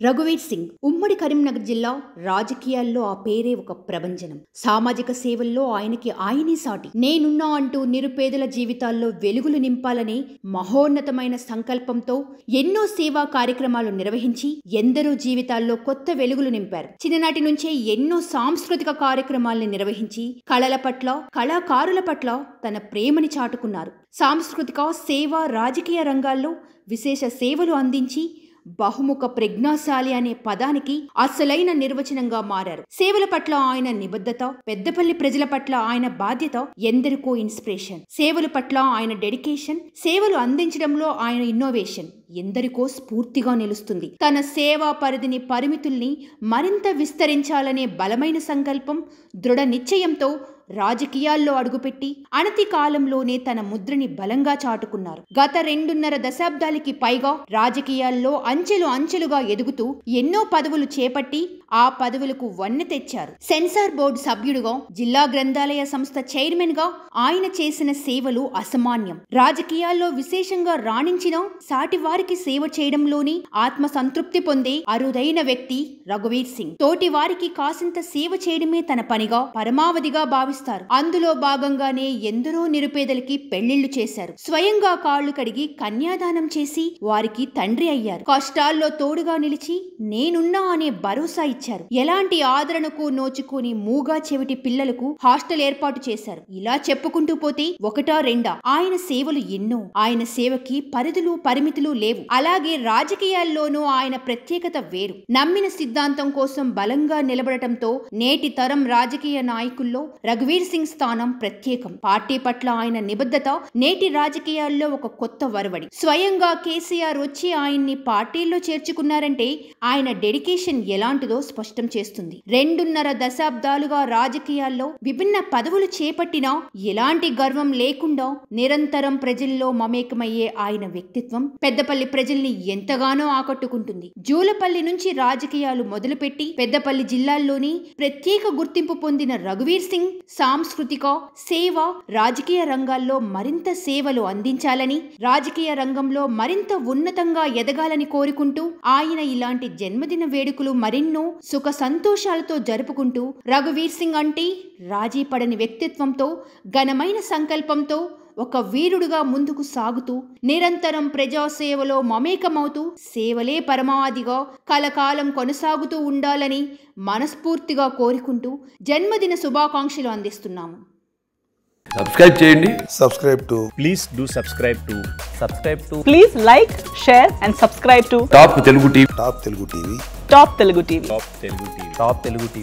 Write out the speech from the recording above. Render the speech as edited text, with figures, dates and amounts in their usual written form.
రఘువీర్ సింగ్ ఉమ్మడి కరీంనగర్ జిల్లా రాజకీయాల్లో ఆ పేరే ఒక ప్రభంజనం. సామాజిక సేవల్లో ఆయనకి ఆయనే సాటి. నేనున్నా అంటూ నిరుపేదల జీవితాల్లో వెలుగులు నింపాలనే మహోన్నతమైన సంకల్పంతో ఎన్నో సేవా కార్యక్రమాలు నిర్వహించి ఎందరో జీవితాల్లో కొత్త వెలుగులు నింపారు. చిన్ననాటి నుంచే ఎన్నో సాంస్కృతిక కార్యక్రమాల్ని నిర్వహించి కళల పట్ల, కళాకారుల పట్ల తన ప్రేమని చాటుకున్నారు. సాంస్కృతిక, సేవా, రాజకీయ రంగాల్లో విశేష సేవలు అందించి బహుముఖ ప్రజ్ఞాశాలి అనే పదానికి అసలైన నిర్వచనంగా మారారు. సేవల పట్ల ఆయన నిబద్ధత, పెద్దపల్లి ప్రజల పట్ల ఆయన బాధ్యత ఎందరికో ఇన్స్పిరేషన్. సేవల పట్ల ఆయన డెడికేషన్, సేవలు అందించడంలో ఆయన ఇన్నోవేషన్ ఎందరికో స్ఫూర్తిగా నిలుస్తుంది. తన సేవా పరిధిని, పరిమితుల్ని మరింత విస్తరించాలనే బలమైన సంకల్పం, దృఢ నిశ్చయంతో రాజకీయాల్లో అడుగుపెట్టి అనతి కాలంలోనే తన ముద్రని బలంగా చాటుకున్నారు. గత 2.5 దశాబ్దాలకి పైగా రాజకీయాల్లో అంచెలు అంచెలుగా ఎదుగుతూ ఎన్నో పదవులు చేపట్టి ఆ పదవులకు వన్నె తెచ్చారు. సెన్సార్ బోర్డు సభ్యుడుగా, జిల్లా గ్రంథాలయ సంస్థ చైర్మన్ గా ఆయన చేసిన సేవలు అసామాన్యం. రాజకీయాల్లో విశేషంగా రాణించిన సాటి వారికి సేవ చేయడంలోని ఆత్మ సంతృప్తి పొందే అరుదైన వ్యక్తి రఘువీర్ సింగ్. తోటి వారికి కాసింత సేవ చేయడమే తన పనిగా, పరమావధిగా భావిస్తారు. అందులో భాగంగానే ఎందరో నిరుపేదలకి పెళ్లిళ్లు చేశారు. స్వయంగా కాళ్లు కడిగి కన్యాదానం చేసి వారికి తండ్రి అయ్యారు. కష్టాల్లో తోడుగా నిలిచి నేనున్నా అనే భరోసా ఇచ్చారు. ఎలాంటి ఆదరణకు నోచుకుని మూగా చెవిటి పిల్లలకు హాస్టల్ ఏర్పాటు చేశారు. ఇలా చెప్పుకుంటూ పోతే ఒకటా రెండా ఆయన సేవలు ఎన్నో. ఆయన సేవకి పరిధులు, పరిమితులు లేవు. అలాగే రాజకీయాల్లోనూ ఆయన ప్రత్యేకత వేరు. నమ్మిన సిద్ధాంతం కోసం బలంగా నిలబడటంతో నేటి తరం రాజకీయ నాయకుల్లో రఘువీర్ సింగ్ స్థానం ప్రత్యేకం. పార్టీ పట్ల ఆయన నిబద్ధత నేటి రాజకీయాల్లో ఒక కొత్త వరవడి. స్వయంగా కేసీఆర్ వచ్చి ఆయన్ని పార్టీల్లో చేర్చుకున్నారంటే ఆయన డెడికేషన్ ఎలాంటిదో స్పష్టం చేస్తుంది. 2.5 దశాబ్దాలుగా రాజకీయాల్లో విభిన్న పదవులు చేపట్టినా ఎలాంటి గర్వం లేకుండా నిరంతరం ప్రజల్లో మమేకమయ్యే ఆయన వ్యక్తిత్వం పెద్దపల్లి ప్రజల్ని ఎంతగానో ఆకట్టుకుంటుంది. జూలపల్లి నుంచి రాజకీయాలు మొదలుపెట్టి పెద్దపల్లి జిల్లాల్లోని ప్రత్యేక గుర్తింపు పొందిన రఘువీర్ సింగ్ సాంస్కృతిక, సేవ, రాజకీయ రంగాల్లో మరింత సేవలు అందించాలని, రాజకీయ రంగంలో మరింత ఉన్నతంగా ఎదగాలని కోరుకుంటూ ఆయన ఇలాంటి జన్మదిన వేడుకలు మరెన్నో సుఖ సంతోషాలతో జరుపుకుంటూ రఘువీర్ సింగ్ అంటే రాజీ పడని వ్యక్తిత్వంతో, ఘనమైన సంకల్పంతో ఒక వీరుడుగా ముందుకు సాగుతూ నిరంతరం ప్రజాసేవలో మమేకమవుతూ సేవలే పరమావధిగా కలకాలం కొనసాగుతూ ఉండాలని మనస్ఫూర్తిగా కోరుకుంటూ జన్మదిన శుభాకాంక్షలు అందిస్తున్నాము. సబ్స్క్రైబ్ చేయండి. Please do subscribe to. Please like, share and subscribe to top Telugu TV. Top Telugu TV.